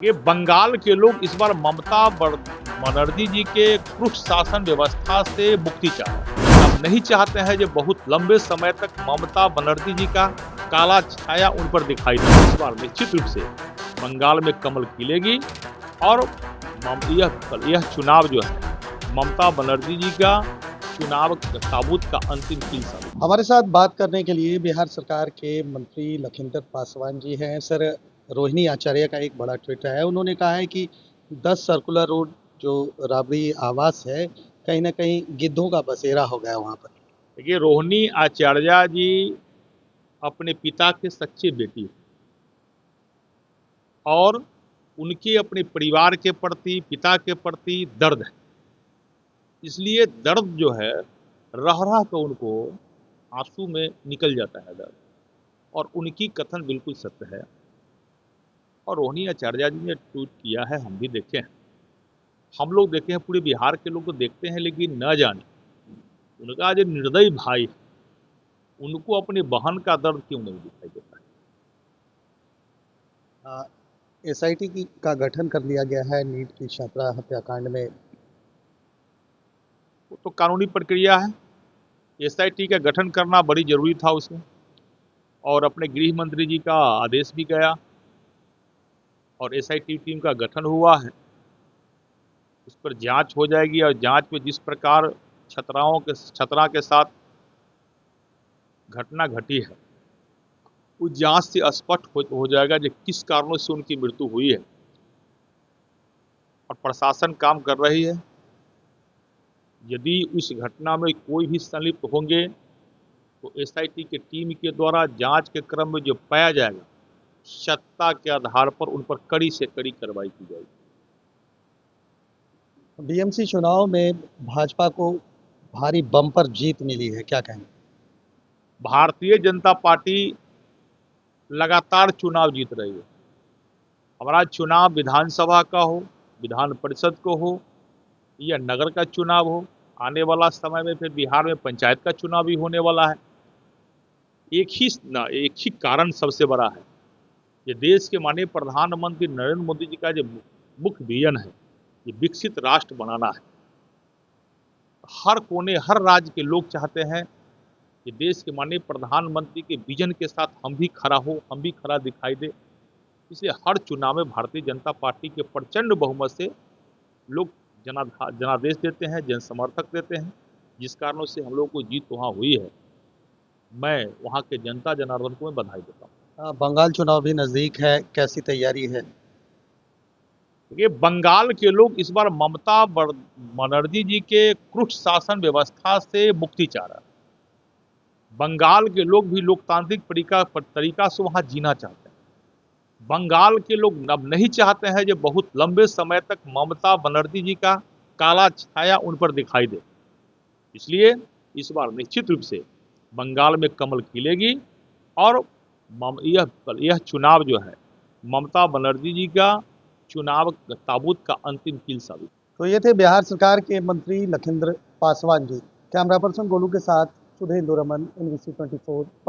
ये बंगाल के लोग इस बार ममता बनर्जी जी के क्रूर शासन व्यवस्था से मुक्ति चाह रहे हैं। अब नहीं चाहते हैं जो बहुत लंबे समय तक ममता बनर्जी जी का काला छाया उन पर दिखाई दे। इस बार निश्चित रूप से बंगाल में कमल खिलेगी और यह चुनाव जो है ममता बनर्जी जी का चुनाव ताबूत का अंतिम कील साबित। हमारे साथ बात करने के लिए बिहार सरकार के मंत्री लखिंदर पासवान जी हैं। सर, रोहिणी आचार्य का एक बड़ा ट्वीट है। उन्होंने कहा है कि 10 सर्कुलर रोड जो राबड़ी आवास है, कहीं ना कहीं गिद्धों का बसेरा हो गया वहाँ पर। देखिए, रोहिणी आचार्य जी अपने पिता के सच्चे बेटी हैं और उनके अपने परिवार के प्रति, पिता के प्रति दर्द है। इसलिए दर्द जो है रह रह कर उनको आंसू में निकल जाता है दर्द, और उनकी कथन बिल्कुल सत्य है। और रोहिणी आचार्य जी ने ट्वीट किया है, हम भी देखे हैं, हम लोग देखे हैं, पूरे बिहार के लोग तो देखते हैं, लेकिन न जाने उनका जो निर्दयी भाई है उनको अपनी बहन का दर्द क्यों नहीं दिखाई देता है। एसआईटी का गठन कर लिया गया है नीट की छात्रा हत्याकांड में। वो तो कानूनी प्रक्रिया है, एसआईटी का गठन करना बड़ी जरूरी था उसमें, और अपने गृह मंत्री जी का आदेश भी गया और एसआईटी टीम का गठन हुआ है। इस पर जांच हो जाएगी और जांच में जिस प्रकार छात्रा के साथ घटना घटी है उस जांच से स्पष्ट हो जाएगा कि किस कारणों से उनकी मृत्यु हुई है, और प्रशासन काम कर रही है। यदि उस घटना में कोई भी संलिप्त होंगे तो एसआईटी की टीम के द्वारा जांच के क्रम में जो पाया जाएगा, सत्ता के आधार पर उन पर कड़ी से कड़ी कार्रवाई की जाएगी। बीएमसी चुनाव में भाजपा को भारी बम्पर जीत मिली है, क्या कहेंगे? भारतीय जनता पार्टी लगातार चुनाव जीत रही है। हमारा चुनाव विधानसभा का हो, विधान परिषद को हो या नगर का चुनाव हो, आने वाला समय में फिर बिहार में पंचायत का चुनाव भी होने वाला है। एक ही कारण सबसे बड़ा है, ये देश के माननीय प्रधानमंत्री नरेंद्र मोदी जी का जो मुख्य विजन है, ये विकसित राष्ट्र बनाना है। हर कोने, हर राज्य के लोग चाहते हैं कि देश के माननीय प्रधानमंत्री के विजन के साथ हम भी खड़ा हो, हम भी खड़ा दिखाई दे। इसलिए हर चुनाव में भारतीय जनता पार्टी के प्रचंड बहुमत से लोग जनादेश देते हैं, जन समर्थक देते हैं, जिस कारणों से हम लोगों को जीत वहाँ हुई है। मैं वहाँ के जनता जनार्दन को मैं बधाई देता हूँ। बंगाल चुनाव भी नजदीक है, कैसी तैयारी है? ये बंगाल के लोग इस बार ममता बनर्जी जी के क्रूर शासन व्यवस्था से मुक्ति चाह रहे हैं। बंगाल के लोग भी लोकतांत्रिक तरीका से वहाँ जीना चाहते हैं। बंगाल के लोग अब नहीं चाहते हैं जो बहुत लंबे समय तक ममता बनर्जी जी का काला छाया उन पर दिखाई दे। इसलिए इस बार निश्चित रूप से बंगाल में कमल खिलेगी और यह चुनाव जो है ममता बनर्जी जी का चुनाव ताबूत का अंतिम कील साबित। तो ये थे बिहार सरकार के मंत्री लखिंदर पासवान जी। कैमरा पर्सन गोलू के साथ सुधींद्र रमन, NBC 24 पटना।